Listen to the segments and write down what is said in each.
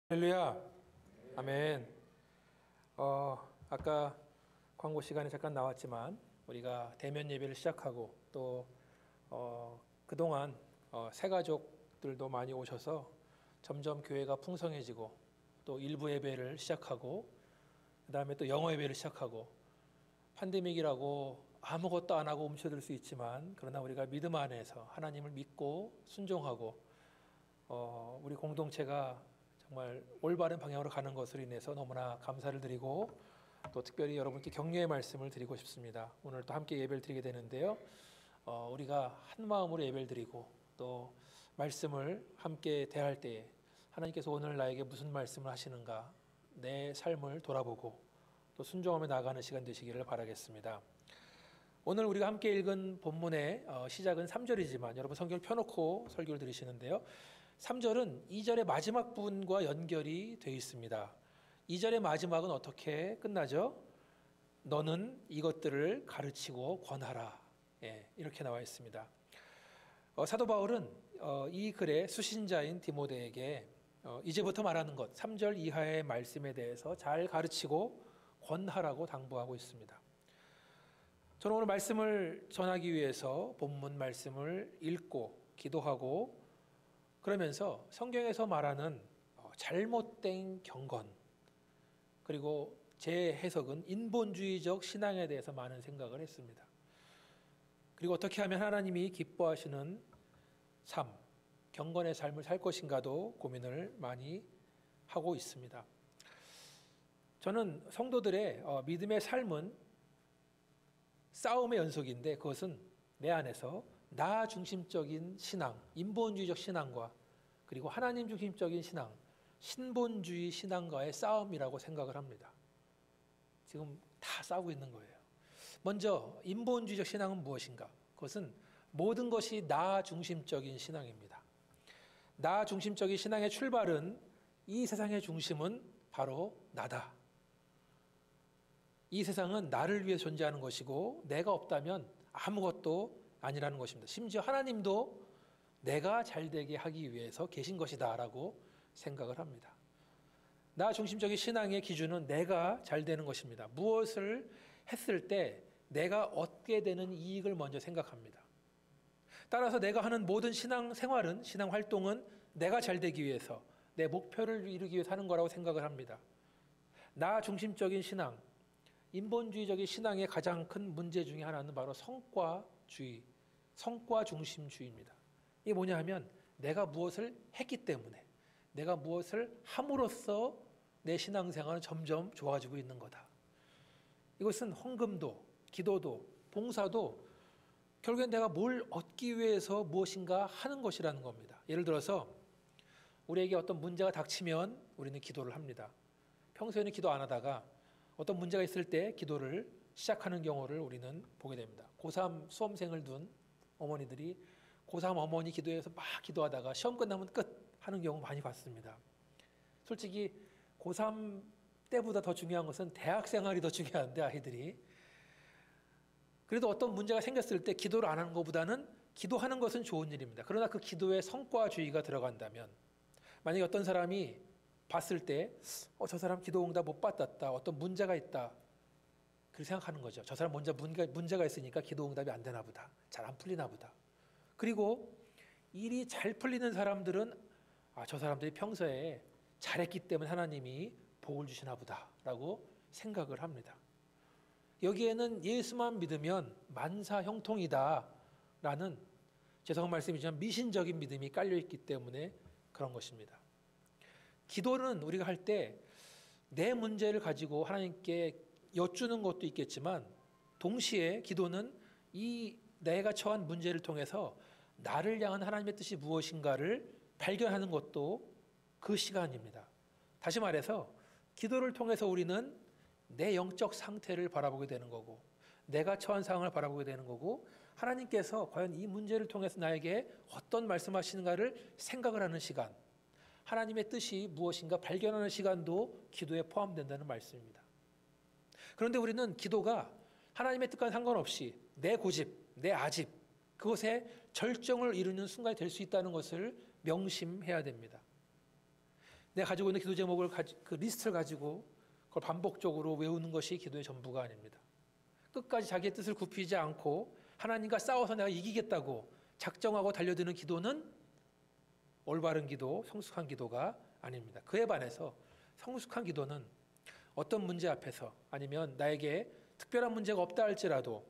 할렐루야. 아멘. 아까 광고 시간에 잠깐 나왔지만 우리가 대면 예배를 시작하고 또 그동안 새 가족들도 많이 오셔서 점점 교회가 풍성해지고 또 일부 예배를 시작하고 그다음에 또 영어 예배를 시작하고 팬데믹이라고 아무것도 안 하고 움츠러들 수 있지만 그러나 우리가 믿음 안에서 하나님을 믿고 순종하고 우리 공동체가 정말 올바른 방향으로 가는 것으로 인해서 너무나 감사를 드리고 또 특별히 여러분께 격려의 말씀을 드리고 싶습니다. 오늘 또 함께 예배를 드리게 되는데요. 우리가 한 마음으로 예배를 드리고 또 말씀을 함께 대할 때에 하나님께서 오늘 나에게 무슨 말씀을 하시는가 내 삶을 돌아보고 또 순종하며 나아가는 시간 되시기를 바라겠습니다. 오늘 우리가 함께 읽은 본문의 시작은 3절이지만 여러분 성경을 펴놓고 설교를 들으시는데요. 3절은 2절의 마지막 부분과 연결이 되어 있습니다. 2절의 마지막은 어떻게 끝나죠? 너는 이것들을 가르치고 권하라. 이렇게 나와 있습니다. 사도 바울은 이 글의 수신자인 디모데에게 이제부터 말하는 것, 3절 이하의 말씀에 대해서 잘 가르치고 권하라고 당부하고 있습니다. 저는 오늘 말씀을 전하기 위해서 본문 말씀을 읽고 기도하고 그러면서 성경에서 말하는 잘못된 경건 그리고 제 해석은 인본주의적 신앙에 대해서 많은 생각을 했습니다. 그리고 어떻게 하면 하나님이 기뻐하시는 삶, 경건의 삶을 살 것인가도 고민을 많이 하고 있습니다. 저는 성도들의 믿음의 삶은 싸움의 연속인데 그것은 내 안에서 나 중심적인 신앙, 인본주의적 신앙과 그리고 하나님 중심적인 신앙, 신본주의 신앙과의 싸움이라고 생각을 합니다. 지금 다 싸우고 있는 거예요. 먼저 인본주의적 신앙은 무엇인가? 그것은 모든 것이 나 중심적인 신앙입니다. 나 중심적인 신앙의 출발은 이 세상의 중심은 바로 나다. 이 세상은 나를 위해 존재하는 것이고 내가 없다면 아무것도 아니라는 것입니다. 심지어 하나님도 내가 잘되게 하기 위해서 계신 것이다 라고 생각을 합니다. 나 중심적인 신앙의 기준은 내가 잘되는 것입니다. 무엇을 했을 때 내가 얻게 되는 이익을 먼저 생각합니다. 따라서 내가 하는 모든 신앙 생활은, 신앙 활동은 내가 잘되기 위해서 내 목표를 이루기 위해서 하는 거라고 생각을 합니다. 나 중심적인 신앙, 인본주의적인 신앙의 가장 큰 문제 중에 하나는 바로 성과주의, 성과 중심주의입니다. 이게 뭐냐 하면 내가 무엇을 했기 때문에 내가 무엇을 함으로써 내 신앙생활은 점점 좋아지고 있는 거다. 이것은 헌금도, 기도도, 봉사도 결국엔 내가 뭘 얻기 위해서 무엇인가 하는 것이라는 겁니다. 예를 들어서 우리에게 어떤 문제가 닥치면 우리는 기도를 합니다. 평소에는 기도 안 하다가 어떤 문제가 있을 때 기도를 시작하는 경우를 우리는 보게 됩니다. 고3 수험생을 둔 어머니들이 고3 어머니 기도해서 막 기도하다가 시험 끝나면 끝 하는 경우 많이 봤습니다. 솔직히 고3 때보다 더 중요한 것은 대학 생활이 더 중요한데 아이들이 그래도 어떤 문제가 생겼을 때 기도를 안 하는 것보다는 기도하는 것은 좋은 일입니다. 그러나 그 기도에 성과주의가 들어간다면 만약에 어떤 사람이 봤을 때 저 사람 기도 응답 못 받았다. 어떤 문제가 있다. 그렇게 생각하는 거죠. 저 사람 먼저 문제가 있으니까 기도 응답이 안 되나 보다. 잘 안 풀리나 보다. 그리고 일이 잘 풀리는 사람들은 저 사람들이 평소에 잘했기 때문에 하나님이 복을 주시나 보다 라고 생각을 합니다. 여기에는 예수만 믿으면 만사 형통이다 라는 죄송한 말씀이지만 미신적인 믿음이 깔려있기 때문에 그런 것입니다. 기도는 우리가 할 때 내 문제를 가지고 하나님께 여쭈는 것도 있겠지만 동시에 기도는 이 내가 처한 문제를 통해서 나를 향한 하나님의 뜻이 무엇인가를 발견하는 것도 그 시간입니다. 다시 말해서 기도를 통해서 우리는 내 영적 상태를 바라보게 되는 거고 내가 처한 상황을 바라보게 되는 거고 하나님께서 과연 이 문제를 통해서 나에게 어떤 말씀하시는가를 생각을 하는 시간, 하나님의 뜻이 무엇인가 발견하는 시간도 기도에 포함된다는 말씀입니다. 그런데 우리는 기도가 하나님의 뜻과는 상관없이 내 고집, 내 아집, 그것에 절정을 이루는 순간이 될 수 있다는 것을 명심해야 됩니다. 내가 가지고 있는 기도 제목을 그 리스트를 가지고 그걸 반복적으로 외우는 것이 기도의 전부가 아닙니다. 끝까지 자기의 뜻을 굽히지 않고 하나님과 싸워서 내가 이기겠다고 작정하고 달려드는 기도는 올바른 기도, 성숙한 기도가 아닙니다. 그에 반해서 성숙한 기도는 어떤 문제 앞에서 아니면 나에게 특별한 문제가 없다 할지라도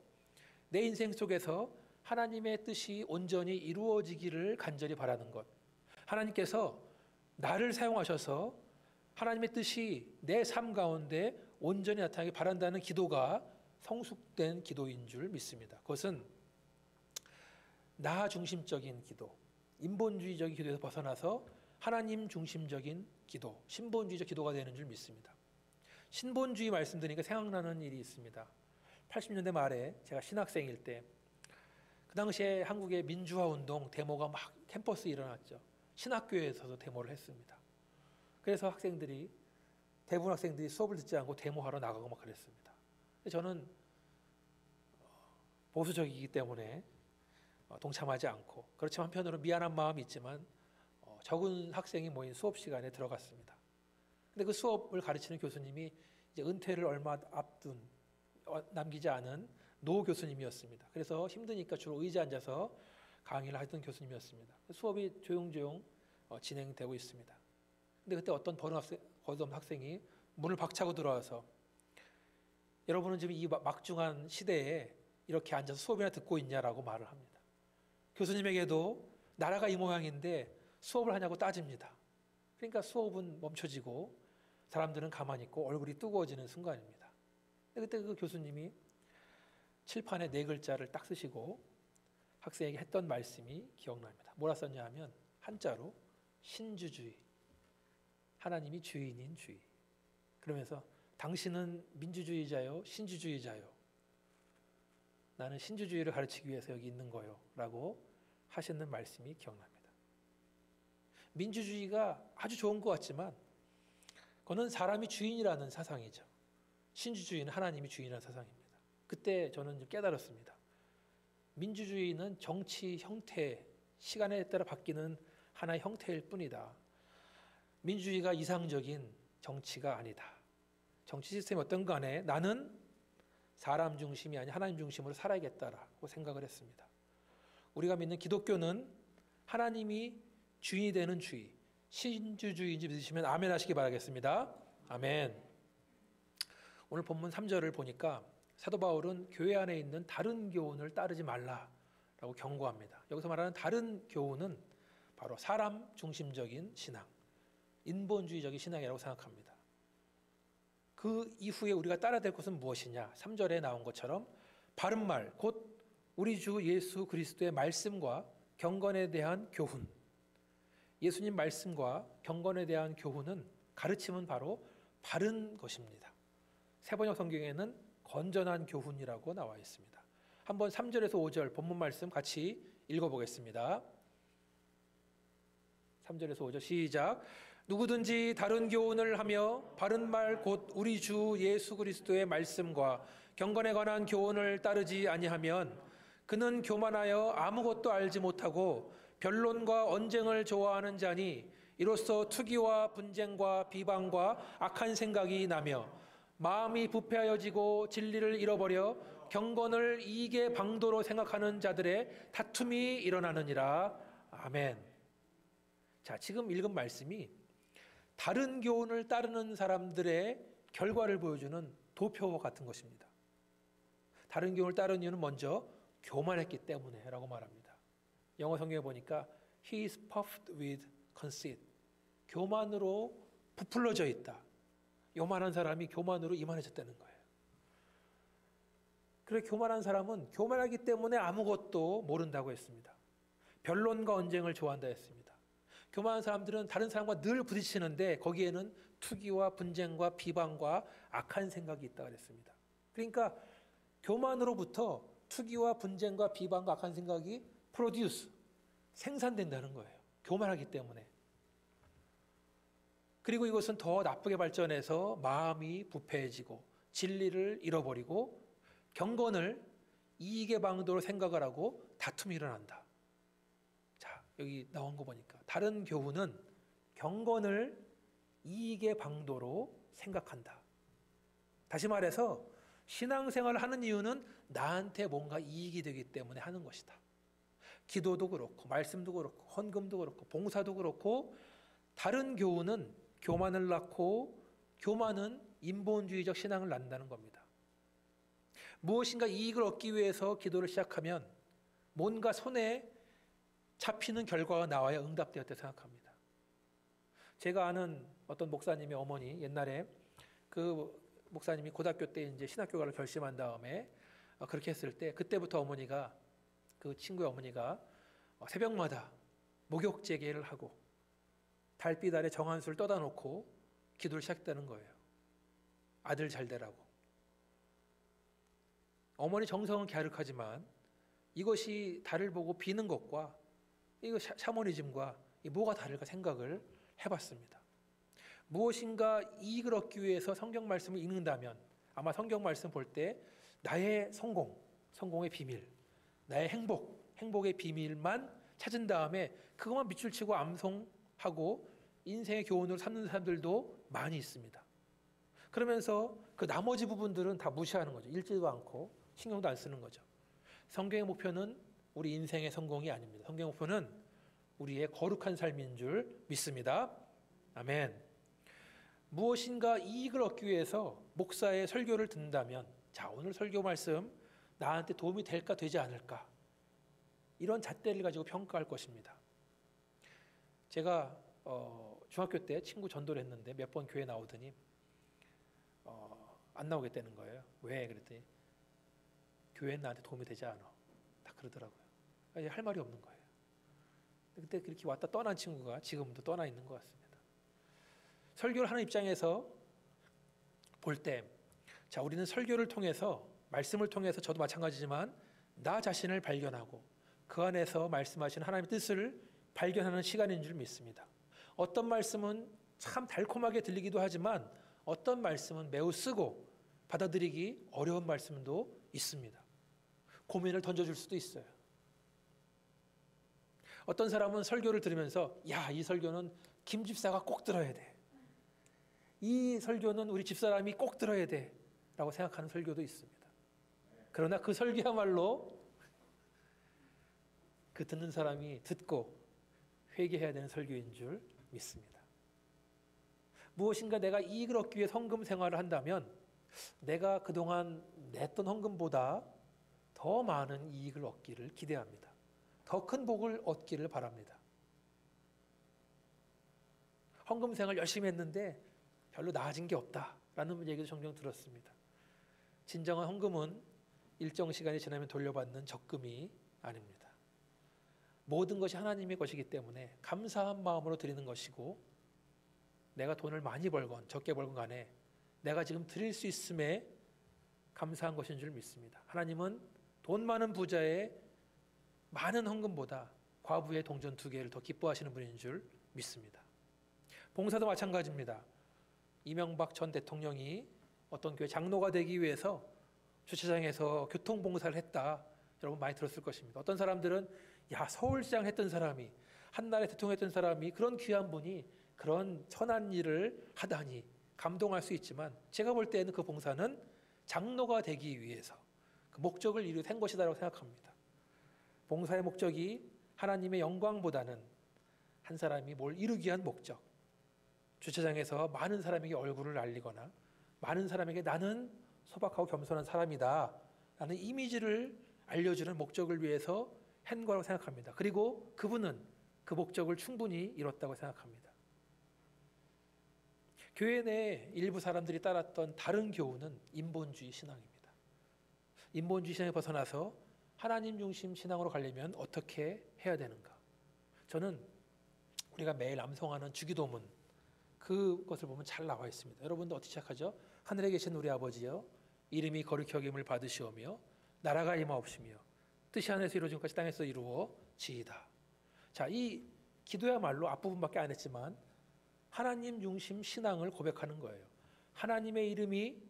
내 인생 속에서 하나님의 뜻이 온전히 이루어지기를 간절히 바라는 것, 하나님께서 나를 사용하셔서 하나님의 뜻이 내 삶 가운데 온전히 나타나기 바란다는 기도가 성숙된 기도인 줄 믿습니다. 그것은 나 중심적인 기도, 인본주의적인 기도에서 벗어나서 하나님 중심적인 기도, 신본주의적 기도가 되는 줄 믿습니다. 신본주의 말씀드리니까 생각나는 일이 있습니다. 80년대 말에 제가 신학생일 때 그 당시에 한국의 민주화 운동 데모가 막 캠퍼스에 일어났죠. 신학교에서도 데모를 했습니다. 그래서 대부분 학생들이 수업을 듣지 않고 데모하러 나가고 막 그랬습니다. 저는 보수적이기 때문에 동참하지 않고, 그렇지만 한편으로 미안한 마음이 있지만 적은 학생이 모인 수업 시간에 들어갔습니다. 근데 그 수업을 가르치는 교수님이 이제 은퇴를 얼마 앞둔 남기지 않은 노 교수님이었습니다. 그래서 힘드니까 주로 의자에 앉아서 강의를 하던 교수님이었습니다. 수업이 조용조용 진행되고 있습니다. 근데 그때 어떤 버릇없는 학생이 문을 박차고 들어와서 여러분은 지금 이 막중한 시대에 이렇게 앉아서 수업이나 듣고 있냐라고 말을 합니다. 교수님에게도 나라가 이 모양인데 수업을 하냐고 따집니다. 그러니까 수업은 멈춰지고 사람들은 가만히 있고 얼굴이 뜨거워지는 순간입니다. 그때 그 교수님이 칠판에 4글자를 딱 쓰시고 학생에게 했던 말씀이 기억납니다. 뭐라 썼냐 하면 한자로 신주주의, 하나님이 주인인 주의. 그러면서 당신은 민주주의자요, 신주주의자요. 나는 신주주의를 가르치기 위해서 여기 있는 거요 라고 하시는 말씀이 기억납니다. 민주주의가 아주 좋은 것 같지만 그거는 사람이 주인이라는 사상이죠. 신주주의는 하나님이 주인이라는 사상입니다. 그때 저는 좀 깨달았습니다. 민주주의는 정치 형태, 시간에 따라 바뀌는 하나의 형태일 뿐이다. 민주주의가 이상적인 정치가 아니다. 정치 시스템이 어떤 간에 나는 사람 중심이 아닌 하나님 중심으로 살아야겠다라고 생각을 했습니다. 우리가 믿는 기독교는 하나님이 주인이 되는 주의, 신주주의인지 믿으시면 아멘 하시기 바라겠습니다. 아멘. 오늘 본문 3절을 보니까 사도 바울은 교회 안에 있는 다른 교훈을 따르지 말라라고 경고합니다. 여기서 말하는 다른 교훈은 바로 사람 중심적인 신앙, 인본주의적인 신앙이라고 생각합니다. 그 이후에 우리가 따라야 될 것은 무엇이냐? 3절에 나온 것처럼 바른 말, 곧 우리 주 예수 그리스도의 말씀과 경건에 대한 교훈. 예수님 말씀과 경건에 대한 교훈은, 가르침은 바로 바른 것입니다. 세번역 성경에는 건전한 교훈이라고 나와 있습니다. 한번 3절에서 5절 본문 말씀 같이 읽어보겠습니다. 3절에서 5절 시작. 누구든지 다른 교훈을 하며 바른 말 곧 우리 주 예수 그리스도의 말씀과 경건에 관한 교훈을 따르지 아니하면 그는 교만하여 아무것도 알지 못하고 변론과 언쟁을 좋아하는 자니 이로써 투기와 분쟁과 비방과 악한 생각이 나며 마음이 부패하여지고 진리를 잃어버려 경건을 이익의 방도로 생각하는 자들의 다툼이 일어나느니라. 아멘. 자, 지금 읽은 말씀이 다른 교훈을 따르는 사람들의 결과를 보여주는 도표와 같은 것입니다. 다른 교훈을 따르는 이유는 먼저 교만했기 때문에라고 말합니다. 영어 성경에 보니까 He is puffed with conceit. 교만으로 부풀러져 있다. 요만한 사람이 교만으로 이만해졌다는 거예요. 그래, 교만한 사람은 교만하기 때문에 아무것도 모른다고 했습니다. 변론과 언쟁을 좋아한다 했습니다. 교만한 사람들은 다른 사람과 늘 부딪히는데 거기에는 투기와 분쟁과 비방과 악한 생각이 있다고 했습니다. 그러니까 교만으로부터 투기와 분쟁과 비방과 악한 생각이 프로듀스, 생산된다는 거예요. 교만하기 때문에. 그리고 이것은 더 나쁘게 발전해서 마음이 부패해지고 진리를 잃어버리고 경건을 이익의 방도로 생각을 하고 다툼이 일어난다. 자, 여기 나온 거 보니까 다른 교훈은 경건을 이익의 방도로 생각한다. 다시 말해서 신앙생활을 하는 이유는 나한테 뭔가 이익이 되기 때문에 하는 것이다. 기도도 그렇고 말씀도 그렇고 헌금도 그렇고 봉사도 그렇고 다른 교훈은 교만을 낳고 교만은 인본주의적 신앙을 낳는다는 겁니다. 무엇인가 이익을 얻기 위해서 기도를 시작하면 뭔가 손에 잡히는 결과가 나와야 응답되었다고 생각합니다. 제가 아는 어떤 목사님의 어머니, 옛날에 그 목사님이 고등학교 때 이제 신학교가를 결심한 다음에 그렇게 했을 때 그때부터 어머니가, 그 친구의 어머니가 새벽마다 목욕 재개를 하고 달빛 아래 정한수를 떠다 놓고 기도를 시작했다는 거예요. 아들 잘 되라고. 어머니 정성은 갸륵하지만 이것이 달을 보고 비는 것과 이거 샤머니즘과 뭐가 다를까 생각을 해봤습니다. 무엇인가 이익을 얻기 위해서 성경 말씀을 읽는다면 아마 성경 말씀 볼 때 나의 성공의 비밀, 나의 행복의 비밀만 찾은 다음에 그것만 밑줄 치고 암송하고 인생의 교훈으로 삼는 사람들도 많이 있습니다. 그러면서 그 나머지 부분들은 다 무시하는 거죠. 읽지도 않고 신경도 안 쓰는 거죠. 성경의 목표는 우리 인생의 성공이 아닙니다. 성경의 목표는 우리의 거룩한 삶인 줄 믿습니다. 아멘. 무엇인가 이익을 얻기 위해서 목사의 설교를 듣는다면, 자, 오늘 설교 말씀 나한테 도움이 될까 되지 않을까, 이런 잣대를 가지고 평가할 것입니다. 제가 중학교 때 친구 전도를 했는데 몇 번 교회 나오더니 안 나오겠다는 거예요. 왜? 그랬더니 교회는 나한테 도움이 되지 않아. 다 그러더라고요. 할 말이 없는 거예요. 그때 그렇게 왔다 떠난 친구가 지금도 떠나 있는 것 같습니다. 설교를 하는 입장에서 볼 때, 자, 우리는 설교를 통해서, 말씀을 통해서 저도 마찬가지지만 나 자신을 발견하고 그 안에서 말씀하시는 하나님의 뜻을 발견하는 시간인 줄 믿습니다. 어떤 말씀은 참 달콤하게 들리기도 하지만 어떤 말씀은 매우 쓰고 받아들이기 어려운 말씀도 있습니다. 고민을 던져줄 수도 있어요. 어떤 사람은 설교를 들으면서 야, 이 설교는 김 집사가 꼭 들어야 돼. 이 설교는 우리 집사람이 꼭 들어야 돼. 라고 생각하는 설교도 있습니다. 그러나 그 설교야말로 그 듣는 사람이 듣고 회개해야 되는 설교인 줄 믿습니다. 무엇인가 내가 이익을 얻기 위해 헌금 생활을 한다면 내가 그동안 냈던 헌금보다 더 많은 이익을 얻기를 기대합니다. 더 큰 복을 얻기를 바랍니다. 헌금 생활 열심히 했는데 별로 나아진 게 없다라는 얘기도 종종 들었습니다. 진정한 헌금은 일정 시간이 지나면 돌려받는 적금이 아닙니다. 모든 것이 하나님의 것이기 때문에 감사한 마음으로 드리는 것이고, 내가 돈을 많이 벌건 적게 벌건 간에 내가 지금 드릴 수 있음에 감사한 것인 줄 믿습니다. 하나님은 돈 많은 부자의 많은 헌금보다 과부의 동전 2개를 더 기뻐하시는 분인 줄 믿습니다. 봉사도 마찬가지입니다. 이명박 전 대통령이 어떤 교회 장로가 되기 위해서 주차장에서 교통봉사를 했다. 여러분 많이 들었을 것입니다. 어떤 사람들은 야, 서울시장 했던 사람이, 한나라의 대통령 했던 사람이, 그런 귀한 분이 그런 선한 일을 하다니 감동할 수 있지만, 제가 볼 때는 그 봉사는 장로가 되기 위해서 그 목적을 이루게 된 것이다라고 생각합니다. 봉사의 목적이 하나님의 영광보다는 한 사람이 뭘 이루기 위한 목적, 주차장에서 많은 사람에게 얼굴을 알리거나 많은 사람에게 나는 소박하고 겸손한 사람이다 라는 이미지를 알려주는 목적을 위해서 한 거라고 생각합니다. 그리고 그분은 그 목적을 충분히 이뤘다고 생각합니다. 교회 내 일부 사람들이 따랐던 다른 교훈은 인본주의 신앙입니다. 인본주의 신앙에 벗어나서 하나님 중심 신앙으로 가려면 어떻게 해야 되는가? 저는 우리가 매일 암송하는 주기도문, 그것을 보면 잘 나와 있습니다. 여러분도 어떻게 시작하죠? 하늘에 계신 우리 아버지여, 이름이 거룩히 여김을 받으시오며 나라가 임하옵시며 뜻이 하늘에서 이루어진 것이 땅에서 이루어지이다. 자, 이 기도야말로 앞부분밖에 안 했지만 하나님 중심 신앙을 고백하는 거예요. 하나님의 이름이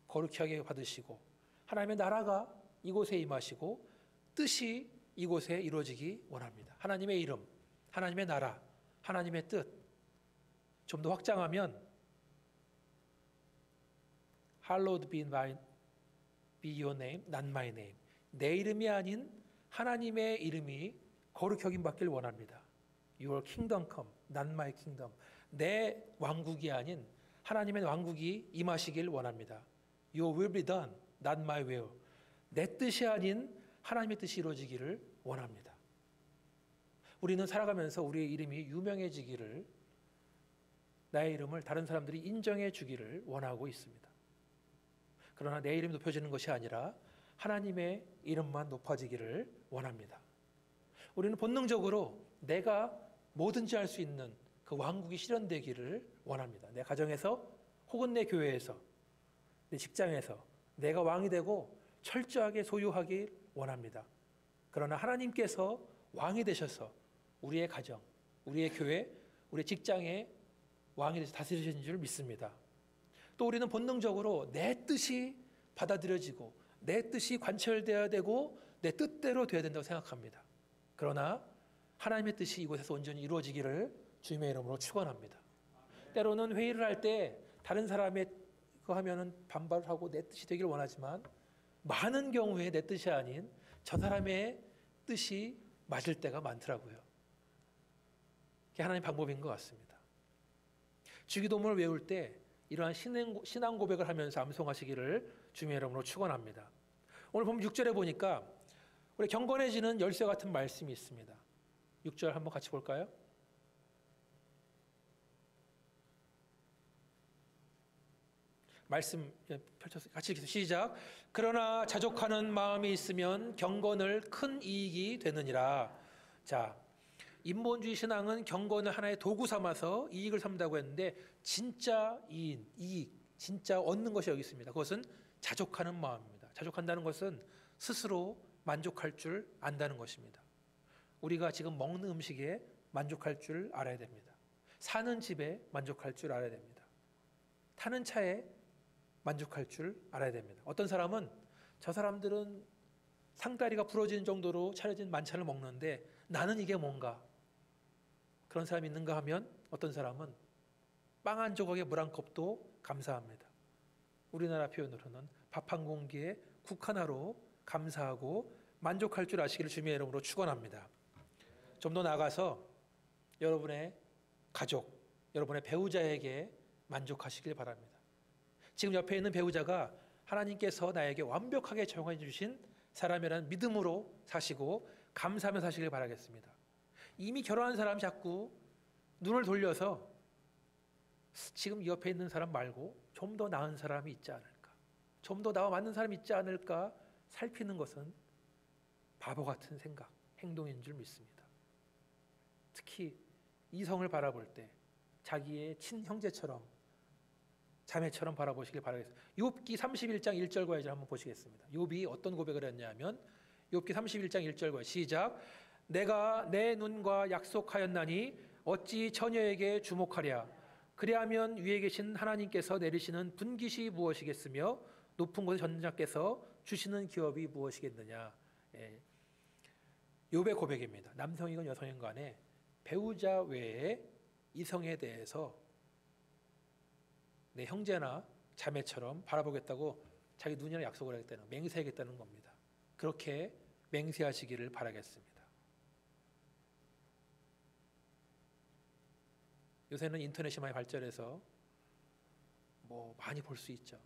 거룩히 하게 받으시고 하나님의 나라가 이곳에 임하시고 뜻이 이곳에 이루어지기 원합니다. 하나님의 이름, 하나님의 나라, 하나님의 뜻. 좀 더 확장하면 hallowed be your name, not my name. 내 이름이 아닌 하나님의 이름이 거룩히 여김받길 원합니다. Your kingdom come, not my kingdom. 내 왕국이 아닌 하나님의 왕국이 임하시길 원합니다. Your will be done, not my will. 내 뜻이 아닌 하나님의 뜻이 이루어지기를 원합니다. 우리는 살아가면서 우리의 이름이 유명해지기를, 나의 이름을 다른 사람들이 인정해 주기를 원하고 있습니다. 그러나 내 이름이 높여지는 것이 아니라 하나님의 이름만 높아지기를 원합니다. 우리는 본능적으로 내가 뭐든지 할 수 있는 그 왕국이 실현되기를 원합니다. 내 가정에서 혹은 내 교회에서, 내 직장에서 내가 왕이 되고 철저하게 소유하길 원합니다. 그러나 하나님께서 왕이 되셔서 우리의 가정, 우리의 교회, 우리의 직장에 왕이 되셔서 다스리시는 줄 믿습니다. 또 우리는 본능적으로 내 뜻이 받아들여지고 내 뜻이 관철되어야 되고 내 뜻대로 되어야 된다고 생각합니다. 그러나 하나님의 뜻이 이곳에서 온전히 이루어지기를 주님의 이름으로 축원합니다. 때로는 회의를 할 때 다른 사람의 그거 하면은 반발을 하고 내 뜻이 되길 원하지만 많은 경우에 내 뜻이 아닌 저 사람의 뜻이 맞을 때가 많더라고요. 그게 하나님의 방법인 것 같습니다. 주기도문을 외울 때 이러한 신앙 고백을 하면서 암송하시기를 주님의 이름으로 축원합니다. 오늘 보면 6절에 보니까 우리 경건해지는 열쇠 같은 말씀이 있습니다. 6절 한번 같이 볼까요? 말씀 펼쳐서 같이 읽겠습니다. 시작. 그러나 자족하는 마음이 있으면 경건을 큰 이익이 되느니라. 자, 인본주의 신앙은 경건을 하나의 도구 삼아서 이익을 삼다고 했는데 진짜 이익, 진짜 얻는 것이 여기 있습니다. 그것은 자족하는 마음입니다. 자족한다는 것은 스스로 만족할 줄 안다는 것입니다. 우리가 지금 먹는 음식에 만족할 줄 알아야 됩니다. 사는 집에 만족할 줄 알아야 됩니다. 타는 차에 만족할 줄 알아야 됩니다. 어떤 사람은 저 사람들은 상다리가 부러지는 정도로 차려진 만찬을 먹는데 나는 이게 뭔가, 그런 사람이 있는가 하면 어떤 사람은 빵 한 조각에 물 한 컵도 감사합니다. 우리나라 표현으로는 밥 한 공기에 국 하나로 감사하고 만족할 줄 아시기를 주님의 이름으로 축원합니다. 좀 더 나아가서 여러분의 가족, 여러분의 배우자에게 만족하시길 바랍니다. 지금 옆에 있는 배우자가 하나님께서 나에게 완벽하게 적용해 주신 사람이라는 믿음으로 사시고 감사하며 사시길 바라겠습니다. 이미 결혼한 사람이 자꾸 눈을 돌려서 지금 옆에 있는 사람 말고 좀 더 나은 사람이 있지 않을까, 좀 더 나와 맞는 사람이 있지 않을까 살피는 것은 바보 같은 생각, 행동인 줄 믿습니다. 특히 이성을 바라볼 때 자기의 친형제처럼, 자매처럼 바라보시길 바라겠습니다. 욥기 31장 1절과 2절 한번 보시겠습니다. 욥이 어떤 고백을 했냐면 욥기 31장 1절과 시작. 내가 내 눈과 약속하였나니 어찌 처녀에게 주목하랴. 그리하면 위에 계신 하나님께서 내리시는 분깃이 무엇이겠으며 높은 곳에 전자께서 주시는 기업이 무엇이겠느냐. 예. 욥의 고백입니다. 남성이건 여성이건 간에 배우자 외에 이성에 대해서 내 형제나 자매처럼 바라보겠다고 자기 눈이랑 약속을 하겠다는, 맹세하겠다는 겁니다. 그렇게 맹세하시기를 바라겠습니다. 요새는 인터넷이 많이 발전해서 많이 볼 수 있죠.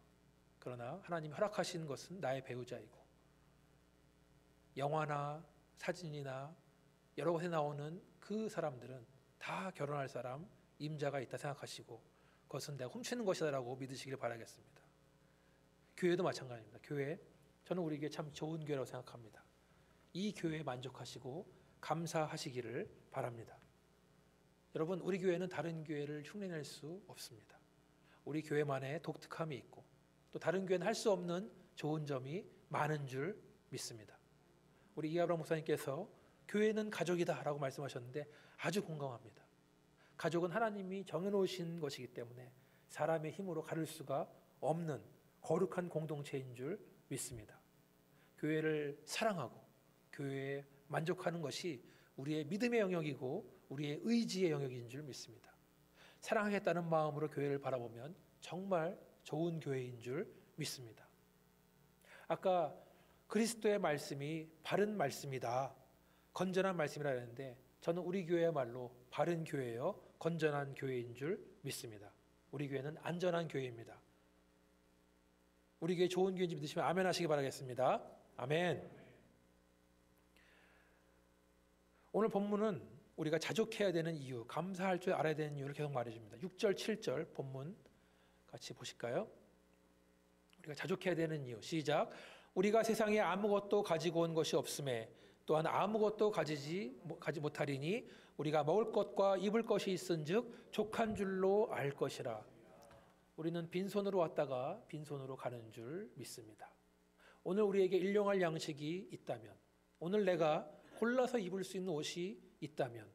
그러나 하나님이 허락하신 것은 나의 배우자이고, 영화나 사진이나 여러 곳에 나오는 그 사람들은 다 결혼할 사람, 임자가 있다 생각하시고 그것은 내가 훔치는 것이다라고 믿으시길 바라겠습니다. 교회도 마찬가지입니다. 교회, 저는 우리 교회 참 좋은 교회라고 생각합니다. 이 교회에 만족하시고 감사하시기를 바랍니다. 여러분, 우리 교회는 다른 교회를 흉내낼 수 없습니다. 우리 교회만의 독특함이 있고 또 다른 교회는 할 수 없는 좋은 점이 많은 줄 믿습니다. 우리 이아브람 목사님께서 교회는 가족이다 라고 말씀하셨는데 아주 공감합니다. 가족은 하나님이 정해놓으신 것이기 때문에 사람의 힘으로 가를 수가 없는 거룩한 공동체인 줄 믿습니다. 교회를 사랑하고 교회에 만족하는 것이 우리의 믿음의 영역이고 우리의 의지의 영역인 줄 믿습니다. 사랑하겠다는 마음으로 교회를 바라보면 정말 좋은 교회인 줄 믿습니다. 아까 그리스도의 말씀이 바른 말씀이다, 건전한 말씀이라 했는데 저는 우리 교회야말로 바른 교회요, 건전한 교회인 줄 믿습니다. 우리 교회는 안전한 교회입니다. 우리 교회 좋은 교회인지 믿으시면 아멘 하시기 바라겠습니다. 아멘. 오늘 본문은 우리가 자족해야 되는 이유, 감사할 줄 알아야 되는 이유를 계속 말해줍니다. 6절, 7절 본문 같이 보실까요? 우리가 자족해야 되는 이유, 시작. 우리가 세상에 아무것도 가지고 온 것이 없음에 또한 아무것도 가지 못하리니 우리가 먹을 것과 입을 것이 있은즉 족한 줄로 알 것이라. 우리는 빈손으로 왔다가 빈손으로 가는 줄 믿습니다. 오늘 우리에게 일용할 양식이 있다면, 오늘 내가 골라서 입을 수 있는 옷이 있다면,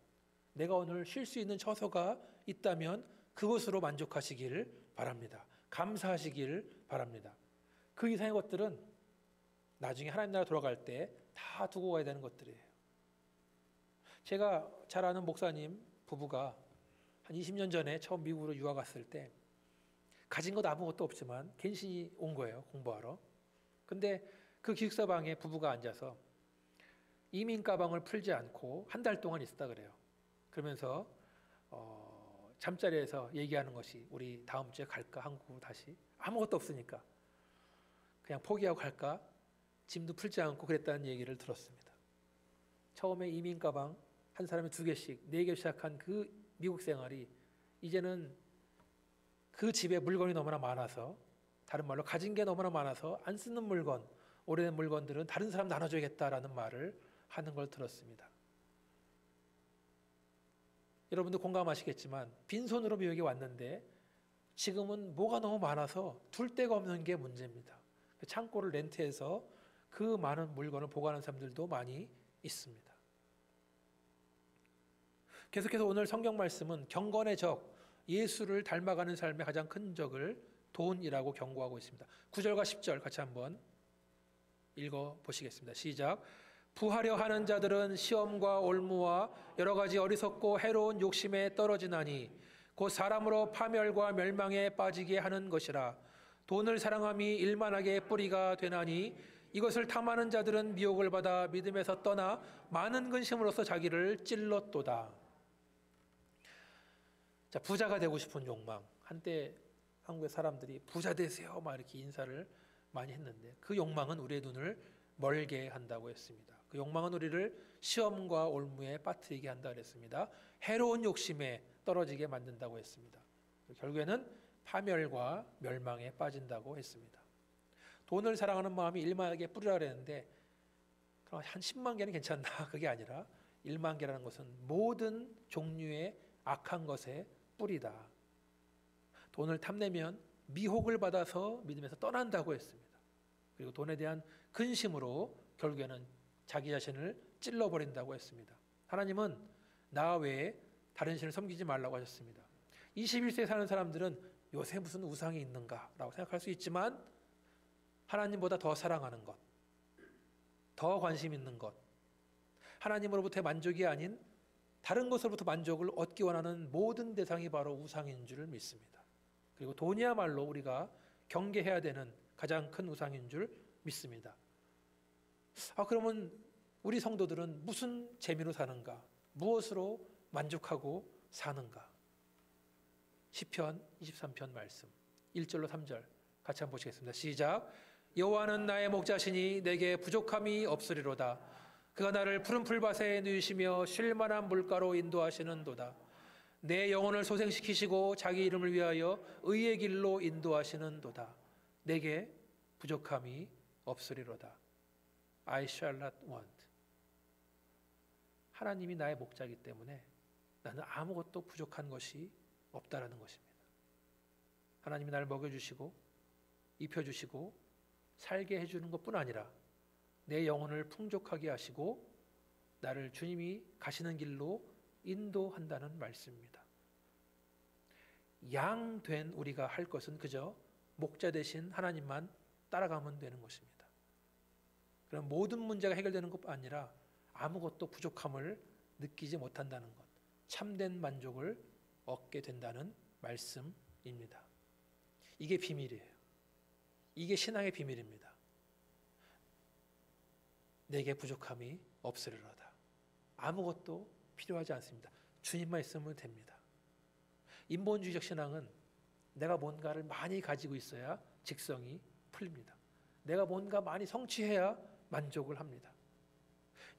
내가 오늘 쉴 수 있는 처소가 있다면 그것으로 만족하시기를 바랍니다. 감사하시기를 바랍니다. 그 이상의 것들은 나중에 하나님 나라 돌아갈 때 다 두고 가야 되는 것들이에요. 제가 잘 아는 목사님 부부가 한 20년 전에 처음 미국으로 유학 갔을 때 가진 것 아무것도 없지만 괜시히 온 거예요, 공부하러. 근데 그 기숙사 방에 부부가 앉아서 이민 가방을 풀지 않고 한 달 동안 있었다 그래요. 그러면서 잠자리에서 얘기하는 것이 우리 다음 주에 갈까, 한국으로 다시. 아무것도 없으니까 그냥 포기하고 갈까, 짐도 풀지 않고 그랬다는 얘기를 들었습니다. 처음에 이민 가방 한 사람이 2개씩 4개 시작한 그 미국 생활이 이제는 그 집에 물건이 너무나 많아서, 다른 말로 가진 게 너무나 많아서 안 쓰는 물건, 오래된 물건들은 다른 사람 나눠줘야겠다라는 말을 하는 걸 들었습니다. 여러분도 공감하시겠지만 빈손으로 미국에 왔는데 지금은 뭐가 너무 많아서 둘 데가 없는 게 문제입니다. 창고를 렌트해서 그 많은 물건을 보관하는 사람들도 많이 있습니다. 계속해서 오늘 성경 말씀은 경건의 적, 예수를 닮아가는 삶의 가장 큰 적을 돈이라고 경고하고 있습니다. 9절과 10절 같이 한번 읽어보시겠습니다. 시작. 부하려 하는 자들은 시험과 올무와 여러 가지 어리석고 해로운 욕심에 떨어지나니 곧 사람으로 파멸과 멸망에 빠지게 하는 것이라. 돈을 사랑함이 일만하게 뿌리가 되나니 이것을 탐하는 자들은 미혹을 받아 믿음에서 떠나 많은 근심으로써 자기를 찔렀도다. 자, 부자가 되고 싶은 욕망. 한때 한국의 사람들이 부자 되세요 막 이렇게 인사를 많이 했는데 그 욕망은 우리의 눈을 멀게 한다고 했습니다. 그 욕망은 우리를 시험과 올무에 빠뜨리게 한다고 했습니다. 해로운 욕심에 떨어지게 만든다고 했습니다. 결국에는 파멸과 멸망에 빠진다고 했습니다. 돈을 사랑하는 마음이 1만 개 뿌리라 그랬는데 그럼 한 10만 개는 괜찮나? 그게 아니라 1만 개라는 것은 모든 종류의 악한 것의 뿌리다. 돈을 탐내면 미혹을 받아서 믿음에서 떠난다고 했습니다. 그리고 돈에 대한 근심으로 결국에는 자기 자신을 찔러버린다고 했습니다. 하나님은 나 외에 다른 신을 섬기지 말라고 하셨습니다. 21세에 사는 사람들은 요새 무슨 우상이 있는가라고 생각할 수 있지만 하나님보다 더 사랑하는 것, 더 관심 있는 것, 하나님으로부터의 만족이 아닌 다른 것으로부터 만족을 얻기 원하는 모든 대상이 바로 우상인 줄 믿습니다. 그리고 돈이야말로 우리가 경계해야 되는 가장 큰 우상인 줄 믿습니다. 그러면 우리 성도들은 무슨 재미로 사는가? 무엇으로 만족하고 사는가? 시편 23편 말씀 1절로 3절 같이 한번 보시겠습니다. 시작. 여호와는 나의 목자시니 내게 부족함이 없으리로다. 그가 나를 푸른 풀밭에 누이시며 쉴 만한 물가로 인도하시는도다. 내 영혼을 소생시키시고 자기 이름을 위하여 의의 길로 인도하시는도다. 내게 부족함이 없으리로다. I shall not want. 하나님이 나의 목자이기 때문에 나는 아무것도 부족한 것이 없다라는 것입니다. 하나님이 나를 먹여주시고 입혀주시고 살게 해주는 것뿐 아니라 내 영혼을 풍족하게 하시고 나를 주님이 가시는 길로 인도한다는 말씀입니다. 양 된 우리가 할 것은 그저 목자 되신 하나님만 따라가면 되는 것입니다. 그럼 모든 문제가 해결되는 것 아니라 아무것도 부족함을 느끼지 못한다는 것, 참된 만족을 얻게 된다는 말씀입니다. 이게 비밀이에요. 이게 신앙의 비밀입니다. 내게 부족함이 없으리로다. 아무것도 필요하지 않습니다. 주님만 있으면 됩니다. 인본주의적 신앙은 내가 뭔가를 많이 가지고 있어야 직성이 풀립니다. 내가 뭔가 많이 성취해야 만족을 합니다.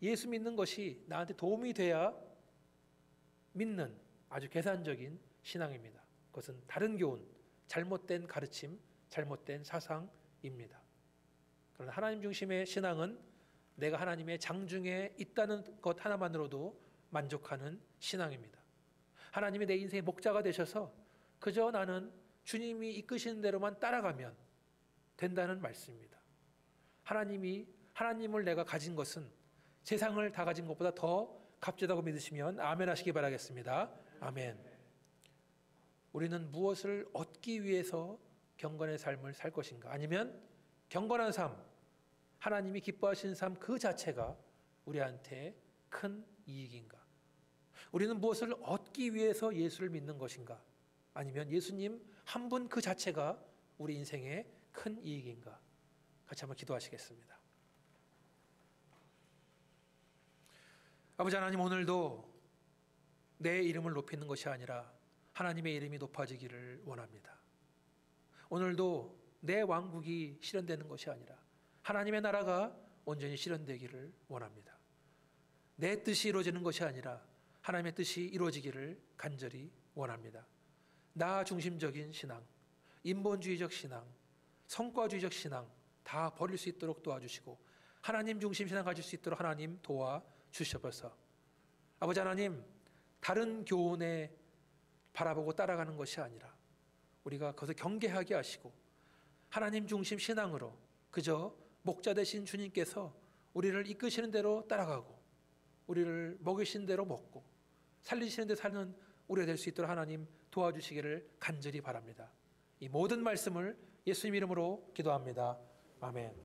예수 믿는 것이 나한테 도움이 돼야 믿는 아주 계산적인 신앙입니다. 그것은 다른 교훈, 잘못된 가르침, 잘못된 사상입니다. 그러나 하나님 중심의 신앙은 내가 하나님의 장중에 있다는 것 하나만으로도 만족하는 신앙입니다. 하나님이 내 인생의 목자가 되셔서 그저 나는 주님이 이끄시는 대로만 따라가면 된다는 말씀입니다. 하나님을 내가 가진 것은 세상을 다 가진 것보다 더 값지다고 믿으시면 아멘 하시기 바라겠습니다. 아멘. 우리는 무엇을 얻기 위해서 경건의 삶을 살 것인가? 아니면 경건한 삶, 하나님이 기뻐하시는 삶 그 자체가 우리한테 큰 이익인가? 우리는 무엇을 얻기 위해서 예수를 믿는 것인가? 아니면 예수님 한 분 그 자체가 우리 인생의 큰 이익인가? 같이 한번 기도하시겠습니다. 아버지 하나님, 오늘도 내 이름을 높이는 것이 아니라 하나님의 이름이 높아지기를 원합니다. 오늘도 내 왕국이 실현되는 것이 아니라 하나님의 나라가 온전히 실현되기를 원합니다. 내 뜻이 이루어지는 것이 아니라 하나님의 뜻이 이루어지기를 간절히 원합니다. 나 중심적인 신앙, 인본주의적 신앙, 성과주의적 신앙 다 버릴 수 있도록 도와주시고 하나님 중심 신앙 가질 수 있도록 하나님 도와주셔서 아버지 하나님, 다른 교훈에 바라보고 따라가는 것이 아니라 우리가 그것을 경계하게 하시고 하나님 중심 신앙으로 그저 목자 되신 주님께서 우리를 이끄시는 대로 따라가고 우리를 먹이신 대로 먹고 살리시는 대로 사는 우리가 될 수 있도록 하나님 도와주시기를 간절히 바랍니다. 이 모든 말씀을 예수님 이름으로 기도합니다. 아멘.